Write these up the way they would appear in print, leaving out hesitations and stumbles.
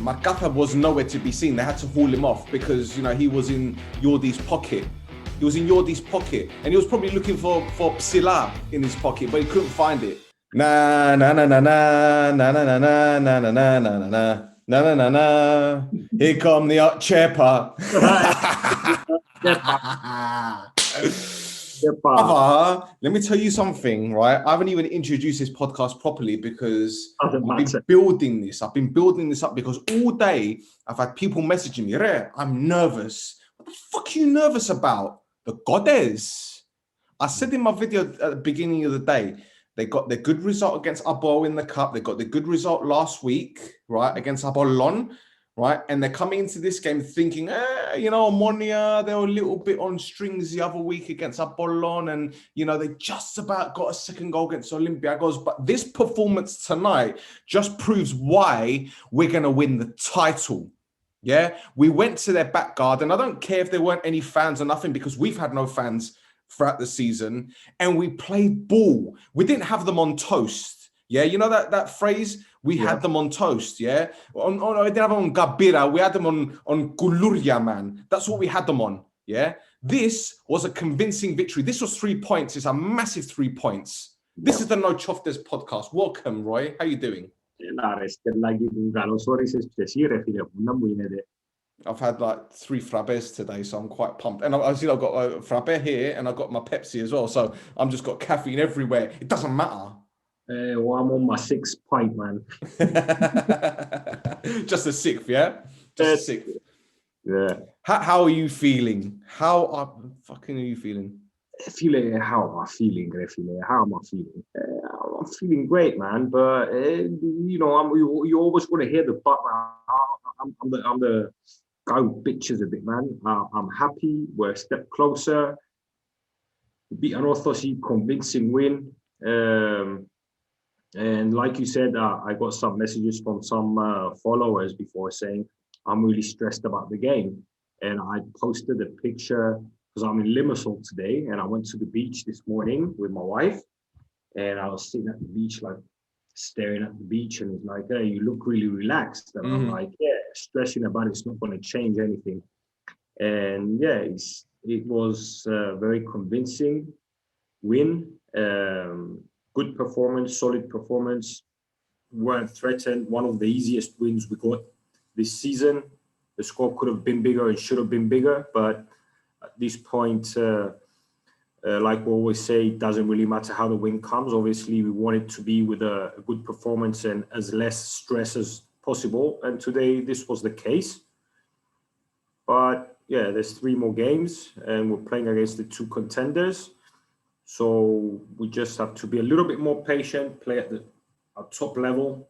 Magata was nowhere to be seen. They had to haul him off because, you know, he was in Yordi's pocket. He was in Yordi's pocket, and he was probably looking for Psila in his pocket, but he couldn't find it. Na na na na na na na na na na na na na na na na na. Here come the SCEPA. Let me tell you something, right? I haven't even introduced this podcast properly because I've been building this. I've been building this up because all day I've had people messaging me, I'm nervous. What the fuck are you nervous about? The Goddess. I said in my video at the beginning of the day, they got their good result against Abo in the cup. They got the good result last week, right, against Apollon, right? And they're coming into this game thinking, you know, OMONOIA, they were a little bit on strings the other week against Apollon, and, you know, they just about got a second goal against Olympiacos. But this performance tonight just proves why we're going to win the title. Yeah, we went to their back garden. I don't care if there weren't any fans or nothing because we've had no fans throughout the season, and we played ball. We didn't have them on toast. Yeah, you know that phrase? We had them on toast, yeah? I didn't have them on Gabira. We had them on Guluria, man. That's what we had them on, yeah? This was a convincing victory. This was 3 points. It's a massive 3 points. This is the No Choftes podcast. Welcome, Roy. How you doing? I've had like 3 frappes today, so I'm quite pumped. And I've got a frappe here, and I've got my Pepsi as well. So I'm just got caffeine everywhere. It doesn't matter. Well, I'm on my 6th pint, man. Just a 6th, yeah? Just a 6th. Yeah. How are you feeling? How fucking are you feeling? How am I feeling? How am I feeling? I'm feeling great, man. But you know, you always want to hear the but. I'm the guy who bitches a bit, man. I'm happy. We're a step closer. We beat Anorthosis, convincing win. And like you said, I got some messages from some followers before saying I'm really stressed about the game. And I posted a picture because I'm in Limassol today, and I went to the beach this morning with my wife, and I was sitting at the beach, like staring at the beach, and it's like, hey, you look really relaxed. And I'm like, yeah, stressing about it's not going to change anything. And yeah, it was a very convincing win. Good performance, solid performance. We weren't threatened. One of the easiest wins we got this season. The score could have been bigger and should have been bigger, but at this point, like we always say, it doesn't really matter how the win comes. Obviously, we want it to be with a good performance and as less stress as possible. And today, this was the case. But yeah, there's 3 more games, and we're playing against the 2 contenders. So we just have to be a little bit more patient, play at the top level,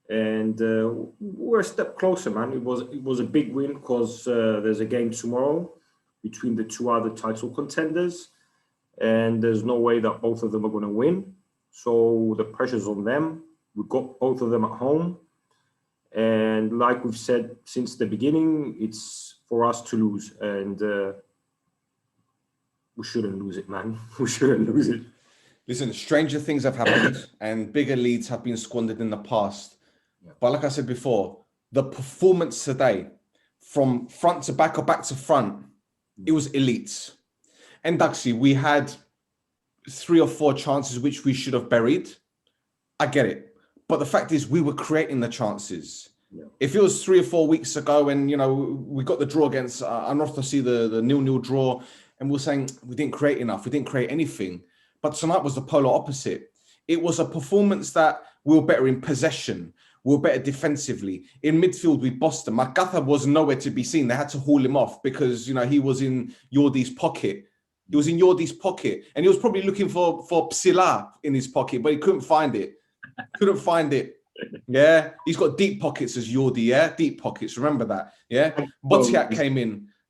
and we're a step closer, man. It was a big win because there's a game tomorrow between the 2 other title contenders, and there's no way that both of them are going to win. So the pressure's on them. We've got both of them at home, and like we've said since the beginning, it's for us to lose, and we shouldn't lose it, man. We shouldn't lose it. Listen, stranger things have happened and bigger leads have been squandered in the past. Yeah. But like I said before, the performance today, from front to back or back to front, it was elite. And actually, we had 3 or 4 chances which we should have buried. I get it. But the fact is, we were creating the chances. Yeah. If it was 3 or 4 weeks ago and, you know, we got the draw against Anorthosis, the 0-0 draw, and we're saying we didn't create enough, we didn't create anything. But tonight was the polar opposite. It was a performance that we were better in possession. We were better defensively. In midfield, we bossed them. Magata was nowhere to be seen. They had to haul him off because, you know, he was in Yordi's pocket. He was in Yordi's pocket. And he was probably looking for Psila in his pocket, but he couldn't find it. Couldn't find it. Yeah. He's got deep pockets as Yordi, yeah? Deep pockets. Remember that, yeah? Botiak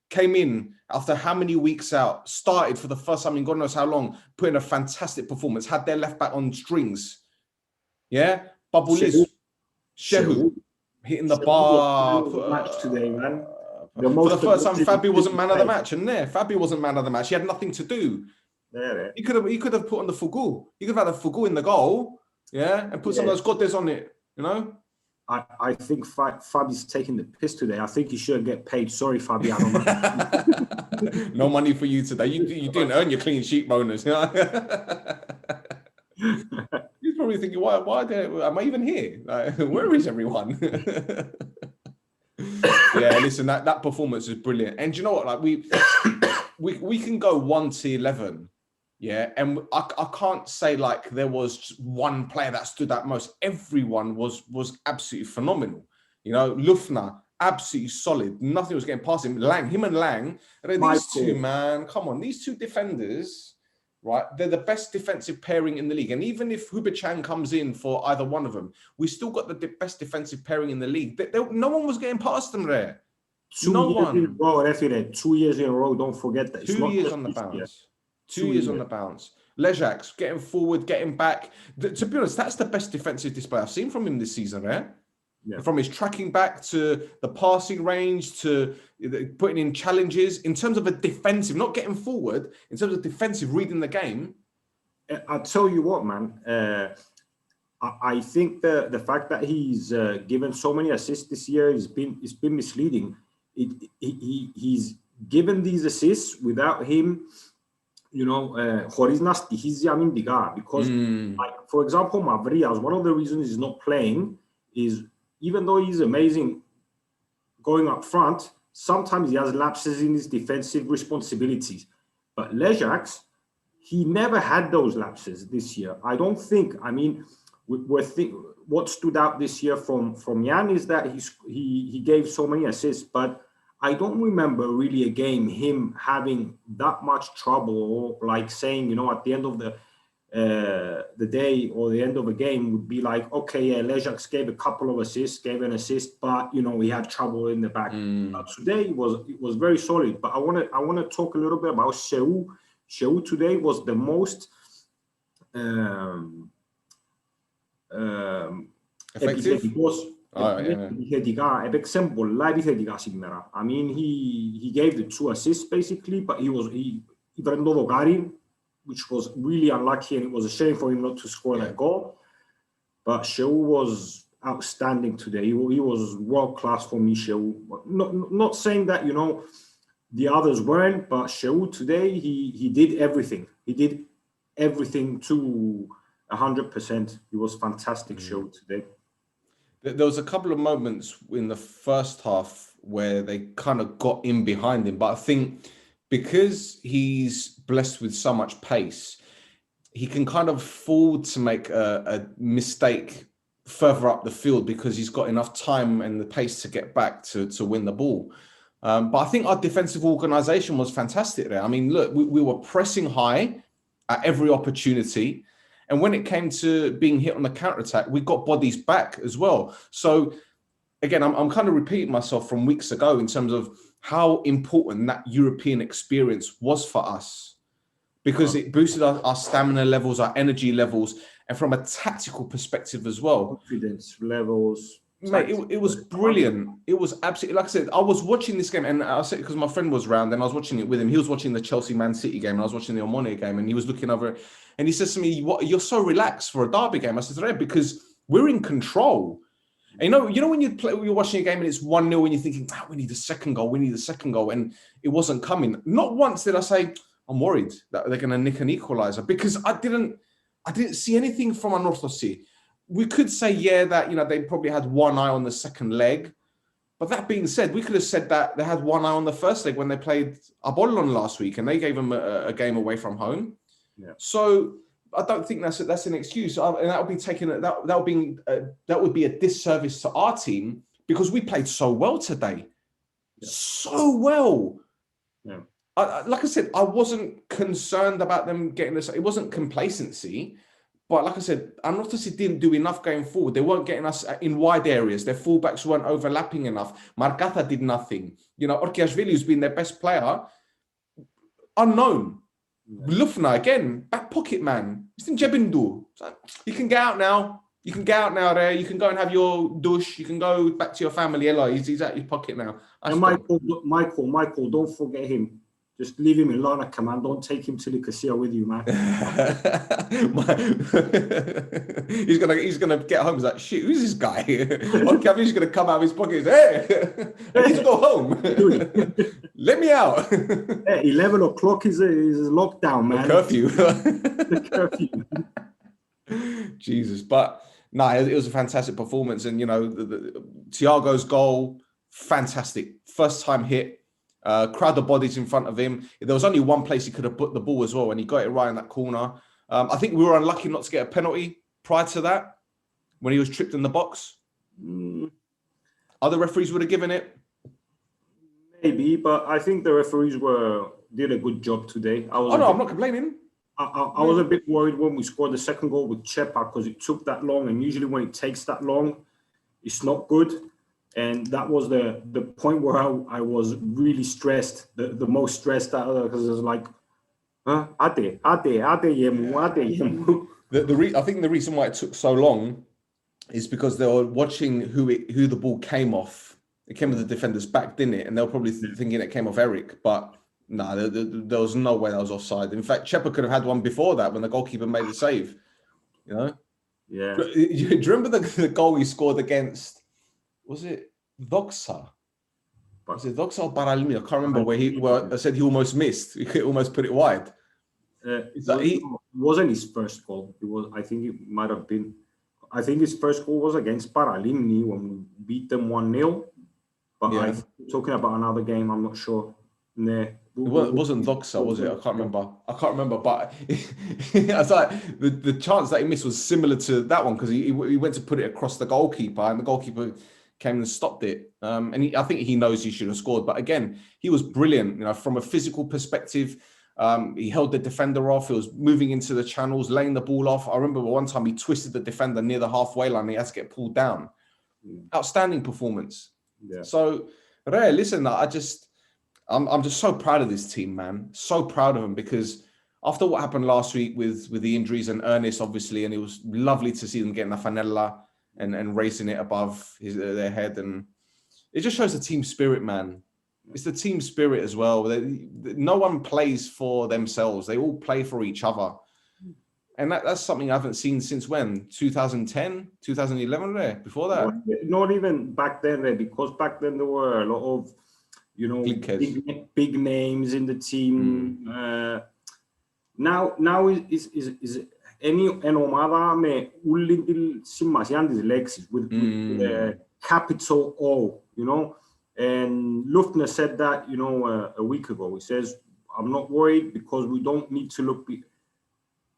came in after how many weeks out, started for the first time in God knows how long, put in a fantastic performance, had their left back on strings. Yeah? Babulis, Shehu, hitting the bar. Match today, man. For the first time, Fabi wasn't man of the match, and Fabi wasn't man of the match. He had nothing to do. Yeah. He could have put on the Fugu. He could have had a Fugu in the goal, yeah, and put some of those Godes on it, you know? I think Fabi's taking the piss today. I think he should get paid. Sorry, Fabi. I don't No money for you today. You didn't earn your clean sheet bonus. He's probably thinking, why am I even here? Like, where is everyone? Yeah, listen, that performance is brilliant. And do you know what? Like we can go 1 to 11. Yeah, and I can't say like there was one player that stood out most. Everyone was absolutely phenomenal. You know, Lufna, absolutely solid. Nothing was getting past him. Him and Lang, these two, man, come on, these two defenders, right? They're the best defensive pairing in the league. And even if Hubachan comes in for either one of them, we still got the best defensive pairing in the league. No one was getting past them there. 2 years in a row, Refire. 2 years in a row. Don't forget that. 2 years on the bounce. 2 years on the bounce. Lejak's getting forward, getting back. To be honest, that's the best defensive display I've seen from him this season, right? Yeah. From his tracking back to the passing range to putting in challenges in terms of a defensive, not getting forward, in terms of defensive, reading the game. I'll tell you what, man. I think the fact that he's given so many assists this year has been misleading. He's given these assists without him. You know, because like, for example, Mavrias, one of the reasons he's not playing is even though he's amazing going up front, sometimes he has lapses in his defensive responsibilities. But Lejak's, he never had those lapses this year. I don't think, I mean, what stood out this year from Jan is that he gave so many assists, but I don't remember really a game him having that much trouble, or like saying, you know, at the end of the day or the end of a game would be like, okay, yeah, Lejak's gave a couple of assists, gave an assist, but you know, he had trouble in the back. Today it was very solid. But I want to talk a little bit about Sheu. Sheu today was the most effective. I mean, he gave the 2 assists basically, but he which was really unlucky, and it was a shame for him not to score that goal. But Sheu was outstanding today. He was world class for me, Sheu. Not saying that, you know, the others weren't, but Sheu today, he did everything. He did everything to 100%. He was fantastic, Sheu today. There was a couple of moments in the first half where they kind of got in behind him, but I think because he's blessed with so much pace, he can kind of afford to make a mistake further up the field because he's got enough time and the pace to get back to win the ball. But I think our defensive organisation was fantastic there. I mean, look, we were pressing high at every opportunity. And when it came to being hit on the counter-attack, we got bodies back as well. So, again, I'm kind of repeating myself from weeks ago in terms of how important that European experience was for us, because it boosted our stamina levels, our energy levels, and from a tactical perspective as well. Confidence levels. Mate, it was brilliant. It was absolutely, like I said, I was watching this game, and I said because my friend was around and I was watching it with him. He was watching the Chelsea Man City game and I was watching the OMONOIA game, and he was looking over it. And he says to me, "What? You're so relaxed for a derby game?" I said, "Yeah, because we're in control." And you know when you're watching a game and it's 1-0 and you're thinking, we need a second goal, and it wasn't coming. Not once did I say, I'm worried that they're going to nick an equaliser, because I didn't see anything from Anorthosis. We could say, that, you know, they probably had one eye on the second leg. But that being said, we could have said that they had one eye on the first leg when they played Apollon last week and they gave them a game away from home. Yeah. So I don't think that's an excuse, and that would be taking that would be a disservice to our team, because we played so well today, so well. Yeah. Like I said, I wasn't concerned about them getting this. It wasn't complacency, but like I said, Anorthosis didn't do enough going forward. They weren't getting us in wide areas. Their fullbacks weren't overlapping enough. Margata did nothing. You know, Orkiashvili, who's been their best player, unknown. Lufna, again, back pocket man. It's in Jebindu. You can get out now. You can get out now there. You can go and have your douche. You can go back to your family. Hello, he's at your pocket now. And Michael, don't forget him. Just leave him in Larnaca, man. Don't take him to Nicosia with you, man. he's gonna get home. He's like, shit, who's this guy? Cavi's gonna come out of his pocket. Hey, I need to go home. Let me out. Hey, 11 o'clock is a lockdown, man. The curfew. Jesus, but no, it was a fantastic performance, and Thiago's goal, fantastic, first time hit. Crowd of bodies in front of him. There was only one place he could have put the ball as well, and he got it right in that corner. I think we were unlucky not to get a penalty prior to that when he was tripped in the box. Other referees would have given it. Maybe, but I think the referees did a good job today. I'm not complaining. I was a bit worried when we scored the second goal with SCEPA because it took that long, and usually when it takes that long, it's not good. And that was the point where I was really stressed, the most stressed out, because it was like, I think the reason why it took so long is because they were watching who the ball came off. It came with the defender's back, didn't it? And they were probably thinking it came off Eric, but no, there was no way that was offside. In fact, SCEPA could have had one before that when the goalkeeper made the save. Yeah. Do you remember the goal he scored against? Was it Doxa? Was it Doxa or Baralimi? I can't remember where I said he almost missed. He almost put it wide. It wasn't his first goal. I think it might have been. I think his first goal was against Paralimni when we beat them 1-0. But I'm talking about another game. I'm not sure. Nah. It wasn't Doxa, was it? I can't remember. But I was like, the chance that he missed was similar to that one because he went to put it across the goalkeeper, and the goalkeeper came and stopped it. And I think he knows he should have scored. But again, he was brilliant. From a physical perspective, he held the defender off. He was moving into the channels, laying the ball off. I remember one time he twisted the defender near the halfway line. And he had to get pulled down. Outstanding performance. Yeah. So, Ray, listen, I'm just so proud of this team, man. So proud of them because after what happened last week with the injuries and Ernest, obviously, and it was lovely to see them getting the fanella and raising it above their head. And it just shows the team spirit, man. It's the team spirit as well. No one plays for themselves. They all play for each other. And that's something I haven't seen since when? 2010, 2011, Ray? Before that? Not even back then, Ray, because back then there were a lot of, big names in the team. Now is any ομάδα με όλη τη σημασία της λέξης with the capital O, And Luftner said that, a week ago. He says, I'm not worried because we don't need to look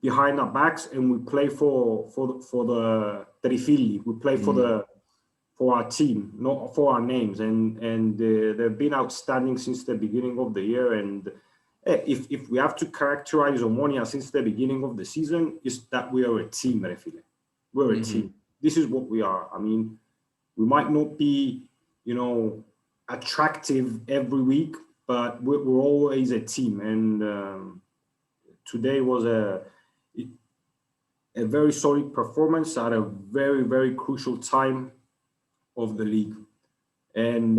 behind our backs and we play for the Trifili. We play for our team, not for our names. And they've been outstanding since the beginning of the year. And if we have to characterize OMONOIA since the beginning of the season, is that we are a team, Refile. We're a team. This is what we are. I mean, we might not be, attractive every week, but we're always a team. And today was a very solid performance at a very, very crucial time of the league. And,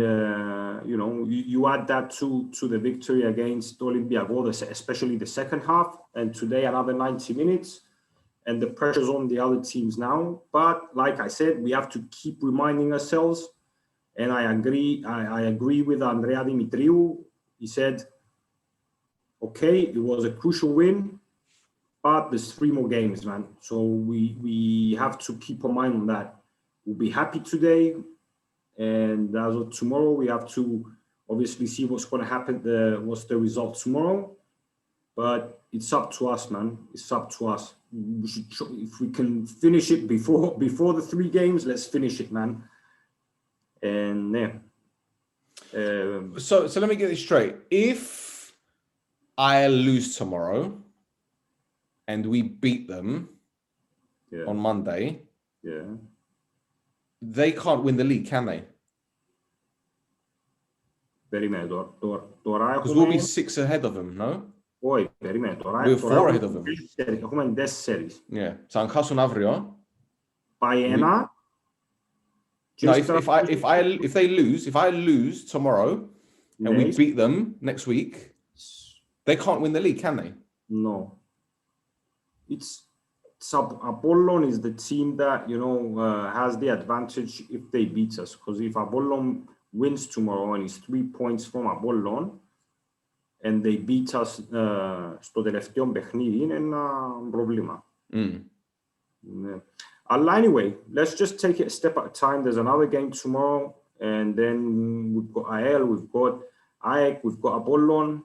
you add that to the victory against Olympiacos, especially the second half, and today another 90 minutes, and the pressure's on the other teams now. But like I said, we have to keep reminding ourselves, and I agree with Andrea Dimitriou. He said, okay, it was a crucial win, but there's 3 more games, man. So we have to keep our mind on that. We'll be happy today. And as of tomorrow, we have to obviously see what's going to happen, what's the result tomorrow. But it's up to us, man. It's up to us. We should, if we can finish it before the 3 games, let's finish it, man. And so let me get this straight. If I lose tomorrow and we beat them on Monday, they can't win the league, can they? Because we'll be 6 ahead of them, no? We're 4 ahead of them. Yeah. So αν χάσουν αύριο. Πάει 1. No, if I lose tomorrow and we beat them next week, They can't win the league, can they? No. It's Apollon is the team that, you know, has the advantage if they beat us. Because if Apollon wins tomorrow and is 3 points from Apollon, and they beat us στο τελευταίο παιχνίδι, είναι ένα πρόβλημα. Yeah. Anyway, let's just take it a step at a time. There's another game tomorrow, and then we've got AEL, we've got AEK, we've got Apollon.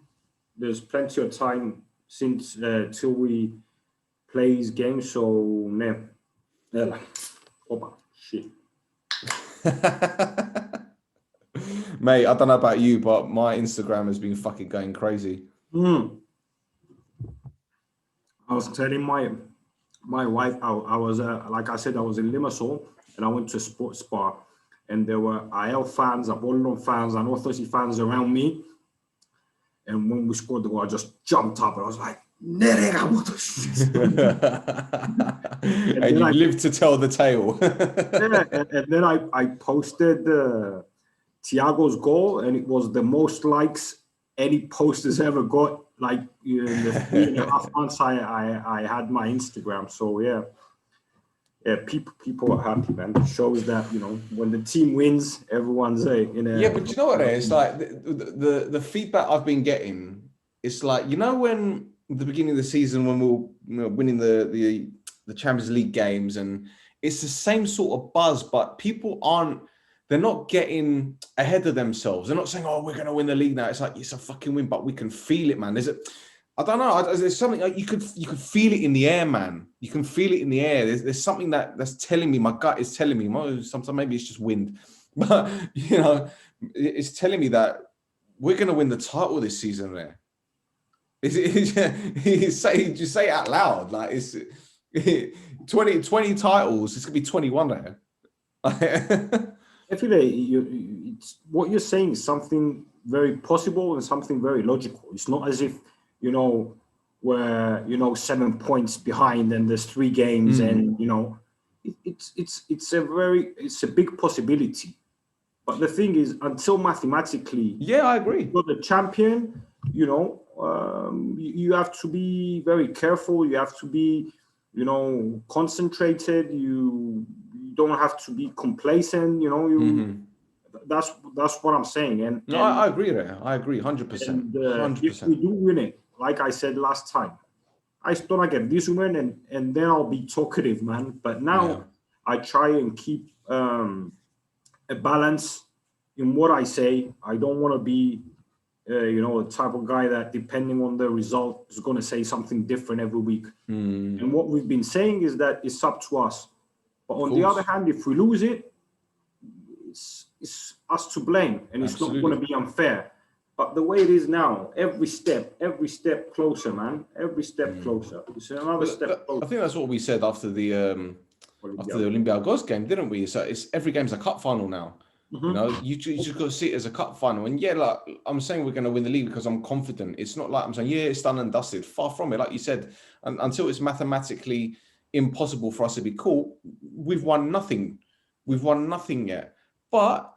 There's plenty of time since till we play these games, so shit. Mate, I don't know about you, but my Instagram has been fucking going crazy. I was telling my wife, I was like I said, I was in Limassol and I went to a sports bar, and there were AEL fans, Apollon fans, and Anorthosis fans around me. And when we scored the goal, I just jumped up and I was like, and you lived to tell the tale. and then I posted Thiago's goal, and it was the most likes any post has ever got. Like, in the 3.5 months I had my Instagram. So yeah, people are happy, man. It shows that, you know, when the team wins, everyone's in a... Yeah, but you know what it is? Like the feedback I've been getting, it's like, you know, when at the beginning of the season when we were, you know, winning the Champions League games, and it's the same sort of buzz, but people they're not getting ahead of themselves. They're not saying, oh, we're going to win the league now. It's like, it's a fucking win, but we can feel it, man. I don't know. There's something like you could feel it in the air, man. You can feel it in the air. There's something that's telling me, my gut is telling me, sometimes maybe it's just wind, but, you know, it's telling me that we're going to win the title this season there. Just say it out loud. Like, it's 20 titles. It's going to be 21 there. I feel like what you're saying is something very possible and something very logical. It's not as if, you know, we're, you know, 7 points behind and there's 3 games, and, you know, it's a big possibility. But the thing is, until mathematically, yeah, I agree, you're the champion, you know, you have to be very careful. You have to be, you know, concentrated. You don't have to be complacent, you know. That's what I'm saying. And no, I agree there. I agree 100%. 100%. If we do win it, like I said last time, I still not get this win, and then I'll be talkative, man. But now I try and keep a balance in what I say. I don't want to be you know, the type of guy that, depending on the result, is going to say something different every week. And what we've been saying is that it's up to us. But on the other hand, if we lose it, it's us to blame, and it's not going to be unfair. But the way it is now, every step closer, man. Every step closer. It's another step closer. I think that's what we said after the Olympiacos game, didn't we? So every game's a cup final now. You know, you just got to see it as a cup final. And yeah, like I'm saying, we're going to win the league because I'm confident. It's not like I'm saying, yeah, it's done and dusted. Far from it. Like you said, until it's mathematically impossible for us to be caught, we've won nothing. We've won nothing yet. But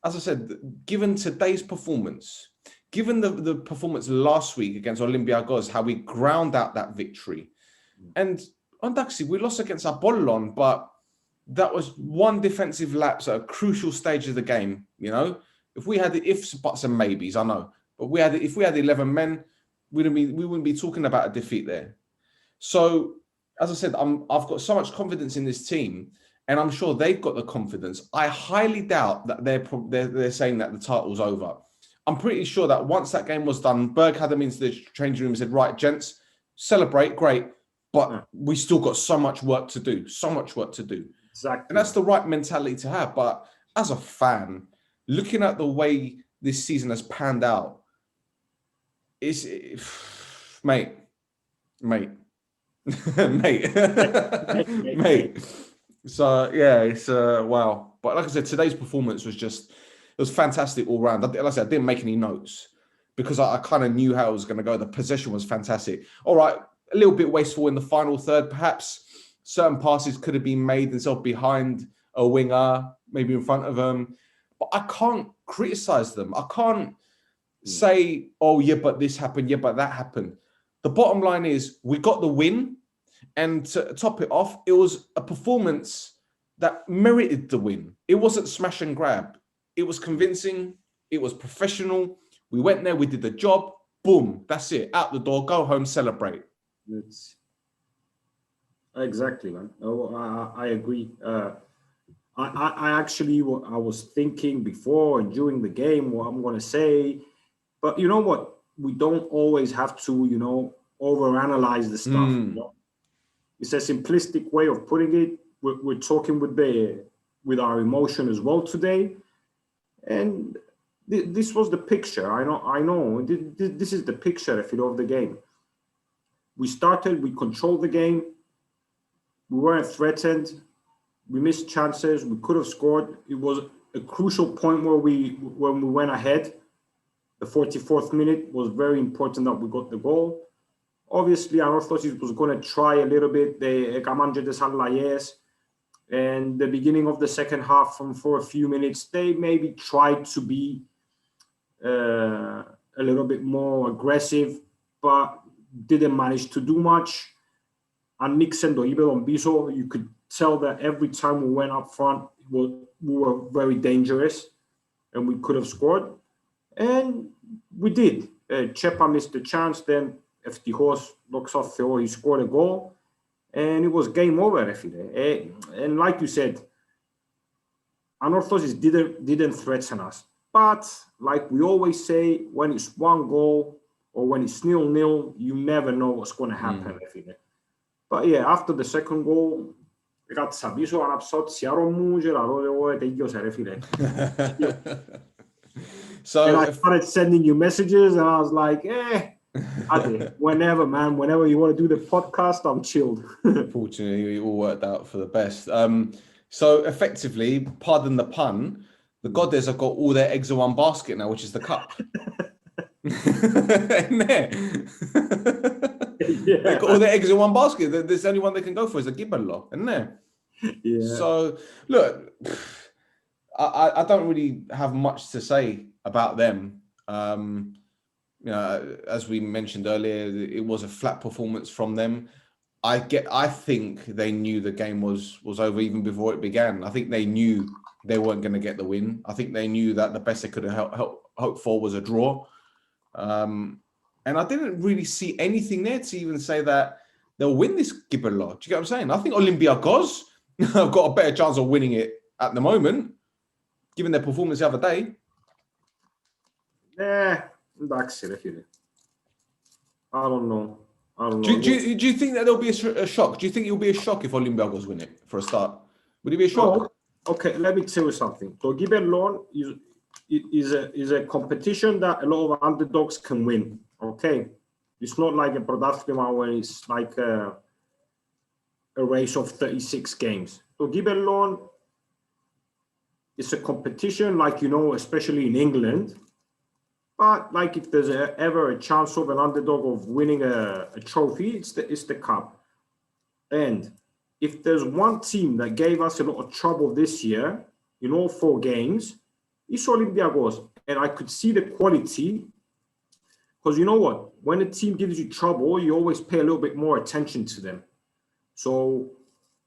as I said, given today's performance, given the performance last week against Olympiacos, how we ground out that victory, and actually we lost against Apollon, but that was one defensive lapse at a crucial stage of the game. You know, if we had the ifs, buts, and maybes, I know, but if we had 11 men, we wouldn't be talking about a defeat there. So, as I said, I've got so much confidence in this team, and I'm sure they've got the confidence. I highly doubt that they're saying that the title's over. I'm pretty sure that once that game was done, Berg had them into the changing room and said, "Right, gents, celebrate, great, but we still got so much work to do. So much work to do." Exactly. And that's the right mentality to have. But as a fan, looking at the way this season has panned out, mate. So yeah, it's wow. But like I said, today's performance was fantastic all round. Like I said, I didn't make any notes because I kind of knew how it was going to go. The possession was fantastic. All right, a little bit wasteful in the final third, perhaps. Certain passes could have been made themselves behind a winger, maybe in front of them. But I can't criticize them. I can't say, oh, yeah, but this happened, yeah, but that happened. The bottom line is we got the win, and to top it off, it was a performance that merited the win. It wasn't smash and grab. It was convincing. It was professional. We went there, we did the job. Boom, that's it. Out the door, go home, celebrate. It's exactly, man. Oh, I agree. I actually, I was thinking before and during the game what I'm going to say, but you know what? We don't always have to, overanalyze the stuff. It's a simplistic way of putting it. We're talking with our emotion as well today, and this was the picture. I know. This is the picture, if you know, of the game. We started, we controlled the game. We weren't threatened. We missed chances. We could have scored. It was a crucial point when we went ahead. The 44th minute was very important that we got the goal. Obviously, Anorthosis was going to try a little bit. They and the beginning of the second half, for a few minutes, they maybe tried to be a little bit more aggressive, but didn't manage to do much. And Nixon on Biso, you could tell that every time we went up front, we were very dangerous, and we could have scored, and we did. SCEPA missed the chance, then Ευτυχώς, looks off Theo, he scored a goal, and it was game over. And like you said, Anorthosis didn't threaten us. But like we always say, when it's one goal or when it's 0-0, you never know what's going to happen. But yeah, after the second goal, κατσαβήσω αναψώτσιαρο μου και λαρώ εγώ τελειώσε ρε φίλε. And I started sending you messages and I was like, whenever, man, whenever you want to do the podcast, I'm chilled. Fortunately, it all worked out for the best. So effectively, pardon the pun, the Goddess have got all their eggs in one basket now, which is the cup. Isn't there? Yeah. They've got all their eggs in one basket. There's the only one they can go for is a Gibberlo, isn't there? Yeah. So look, I don't really have much to say about them. As we mentioned earlier, it was a flat performance from them. I think they knew the game was over even before it began. I think they knew they weren't going to get the win. I think they knew that the best they could have hoped for was a draw. And I didn't really see anything there to even say that they'll win this Gibberlo. Do you get what I'm saying? I think Olympiacos have got a better chance of winning it at the moment, given their performance the other day. Εντάξει ρε φίλε. I don't know. Do you think that there'll be a shock? Do you think it'll be a shock if Olympiacos win it for a start? Would it be a shock? No. Okay, let me tell you something. So Gibberlo is a competition that a lot of underdogs can win. Okay, it's not like a pρωτάθλημα where it's like a race of 36 games. So Gibberlo is a competition, like especially in England. But like if there's ever a chance of an underdog of winning a trophy, it's the cup. And if there's one team that gave us a lot of trouble this year in all 4 games, it's Olympiacos. And I could see the quality, because you know what? When a team gives you trouble, you always pay a little bit more attention to them. So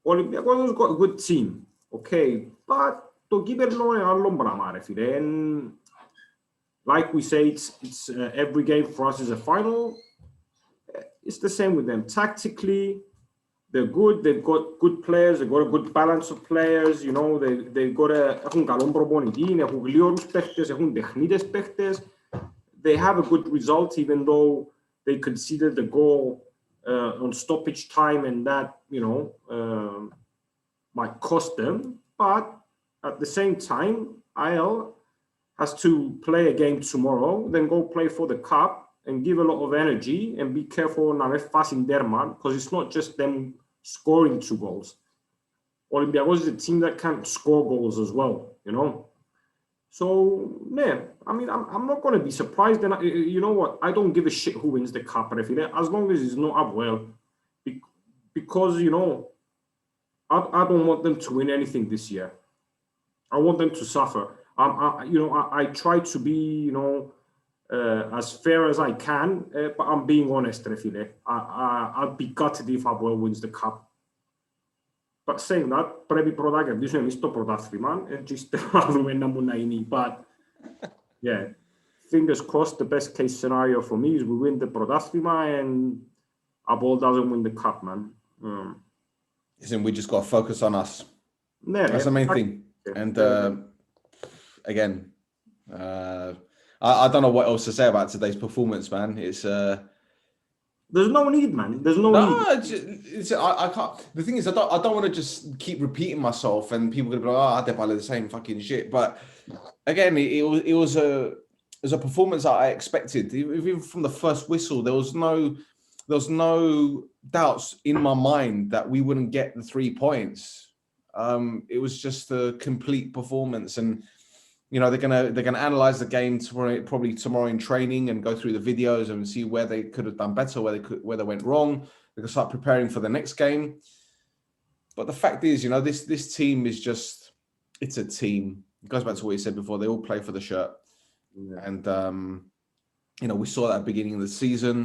Olympiacos has got a good team, okay? But to give it and like we say, it's every game for us is a final. It's the same with them. Tactically, they're good. They've got good players. They've got a good balance of players. They've got έχουν καλόν προπονητή, έχουν γλίωρους παίχτες, έχουν τεχνίτες παίχτες. They have a good result, even though they conceded the goal on stoppage time, and that might cost them. But at the same time, IL has to play a game tomorrow, then go play for the cup and give a lot of energy and be careful να μην φάσουν τέρμα, because it's not just them scoring 2 goals. Olympiacos is a team that can score goals as well, So, yeah, I mean, I'm not going to be surprised. And you know what? I don't give a shit who wins the cup, as long as it's not up well. Because, I don't want them to win anything this year. I want them to suffer. I try to be, as fair as I can, but I'm being honest, Refile. I'd be gutted if Apoel wins the cup. But saying that, πρέπει πρώτα να κερδίσουμε εμείς το πρωτάθλημα and just να δούμε να μου να είναι. But yeah, fingers crossed, the best case scenario for me is we win the πρωτάθλημα and Apoel doesn't win the cup, man. Listen, we just got to focus on us. Ναι, That's the main thing. And again, I don't know what else to say about today's performance, man. It's there's no need, man. There's no need. I can't. The thing is, I don't want to just keep repeating myself, and people are gonna be like, "Oh, Adebayo the same fucking shit." But again, it was a performance that I expected. Even from the first whistle, there was no doubts in my mind that we wouldn't get the 3 points. It was just a complete performance, and you know they're gonna analyze the game tomorrow, probably tomorrow in training, and go through the videos and see where they could have done better, where they went wrong. They can start preparing for the next game. But the fact is, you know, this team is it's a team. It goes back to what you said before. They all play for the shirt, and you know we saw that at the beginning of the season.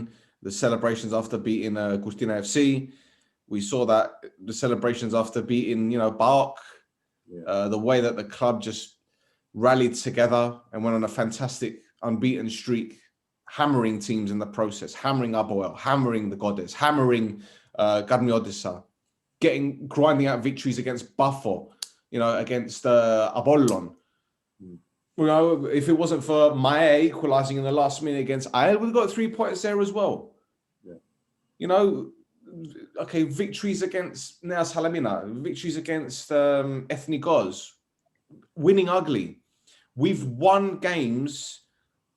The celebrations after beating Cristina FC. We saw that the celebrations after beating, you know, Bark. The way that the club just rallied together and went on a fantastic unbeaten streak, hammering teams in the process, hammering Apoel, hammering the Goddess, hammering Garmiodissa, grinding out victories against Buffo, you know, against Apollon. You know, if it wasn't for Maya equalising in the last minute against Ael, we've got 3 points there as well. You know, okay, victories against Nea Salamina, victories against Ethnikos, winning ugly. We've won games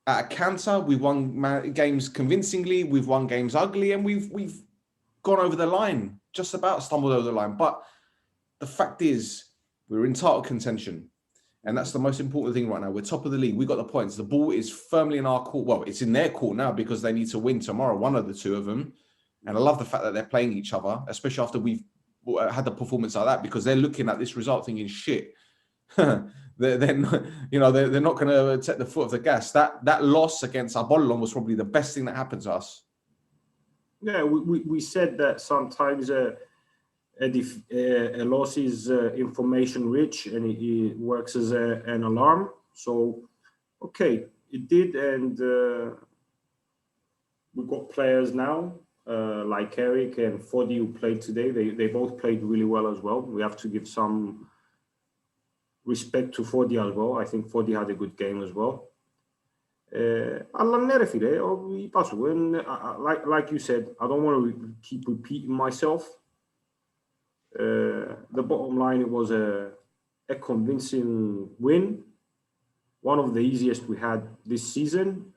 at a canter, we've won games convincingly, we've won games ugly, and we've gone over the line, just about stumbled over the line. But the fact is, we're in title contention. And that's the most important thing right now. We're top of the league. We got the points. The ball is firmly in our court. Well, it's in their court now because they need to win tomorrow, one of the two of them. And I love the fact that they're playing each other, especially after we've had the performance like that, because they're looking at this result thinking, shit, they're not, you know, they're not going to take the foot off the gas. That loss against Apollon was probably the best thing that happened to us. Yeah, we said that sometimes a loss is information rich and it works as an alarm. So, okay, it did, and we've got players now like Eric and Fodi who played today. They both played really well as well. We have to give some respect to Fodi as well. I think Fodi had a good game as well. Like you said, I don't want to keep repeating myself. The bottom line, it was a convincing win. One of the easiest we had this season,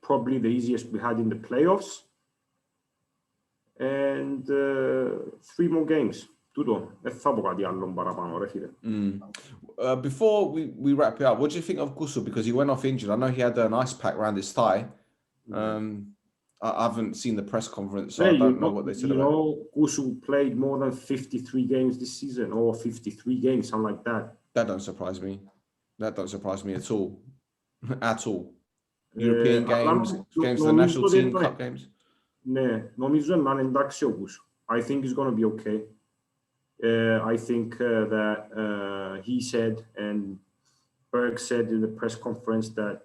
probably the easiest we had in the playoffs. And 3 more games. Before we wrap it up, what do you think of Gusu? Because he went off injured. I know he had an ice pack around his thigh. I haven't seen the press conference, so I don't know what they said about it. You know, Gusu played more than 53 games this season, or 53 games, something like that. That don't surprise me. That don't surprise me at all. At all. European games, games to the national team, cup games. Ναι, νομίζω να είναι εντάξει ο Gusu. I think he's going to be okay. I think that he said, and Berg said in the press conference that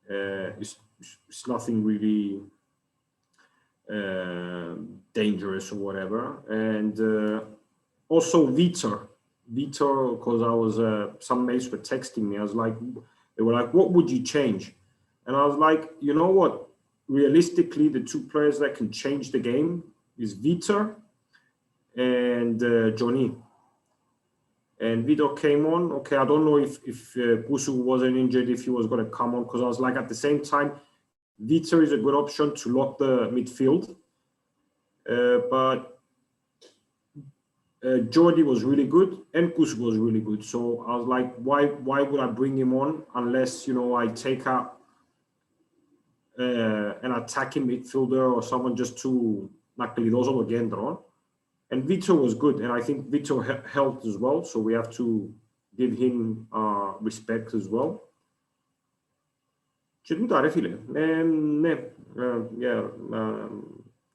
it's nothing really dangerous or whatever. And also Vitor, because I was some mates were texting me. They were like, "What would you change?" And I was like, you know what? Realistically, the 2 players that can change the game is Vitor and Johnny. And Vitor came on. Okay, I don't know if Gusu wasn't injured, if he was going to come on, because I was like, at the same time, Vitor is a good option to lock the midfield. But Jordi was really good and Gusu was really good. So I was like, why would I bring him on unless, you know, I take out an attacking midfielder or someone just to nakkalidozo το κέντρο. And Vitor was good, and I think Vitor helped as well, so we have to give him respect as well. ceduta refile. Ne,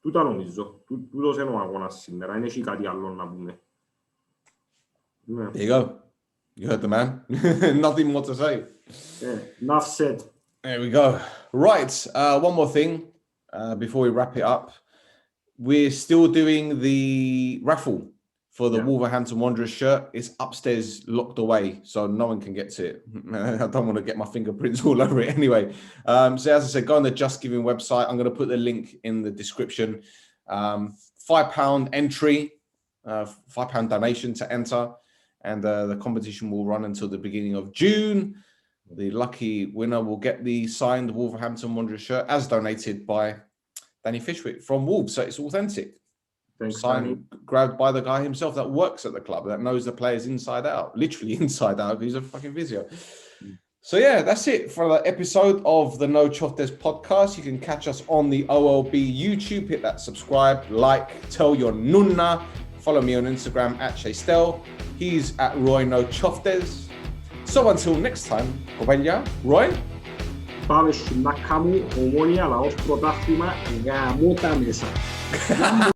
tuta noizo. Tuto se no agonassin. Raine chicati allonna pune. There you go. You heard the man. Nothing more to say. Enough said. There we go. Right. One more thing before we wrap it up. We're still doing the raffle for the Wolverhampton Wanderers shirt. It's upstairs, locked away, so no one can get to it. I don't want to get my fingerprints all over it anyway. So as I said, go on the Just Giving website. I'm going to put the link in the description. £5 entry, £5 donation to enter. And the competition will run until the beginning of June. The lucky winner will get the signed Wolverhampton Wanderers shirt as donated by Danny Fishwick from Wolves. So it's authentic. Thanks, signed, grabbed by the guy himself that works at the club, that knows the players inside out, literally inside out. He's a fucking physio. So yeah, that's it for the episode of the No Choftes podcast. You can catch us on the OLB YouTube. Hit that subscribe, like, tell your NOUNA. Follow me on Instagram at Stel. He's at Roy No Choftes. So until next time, Kobelia, Roy. Pawesh nakamu OMONOIA la ostro dachima ga mota mesa.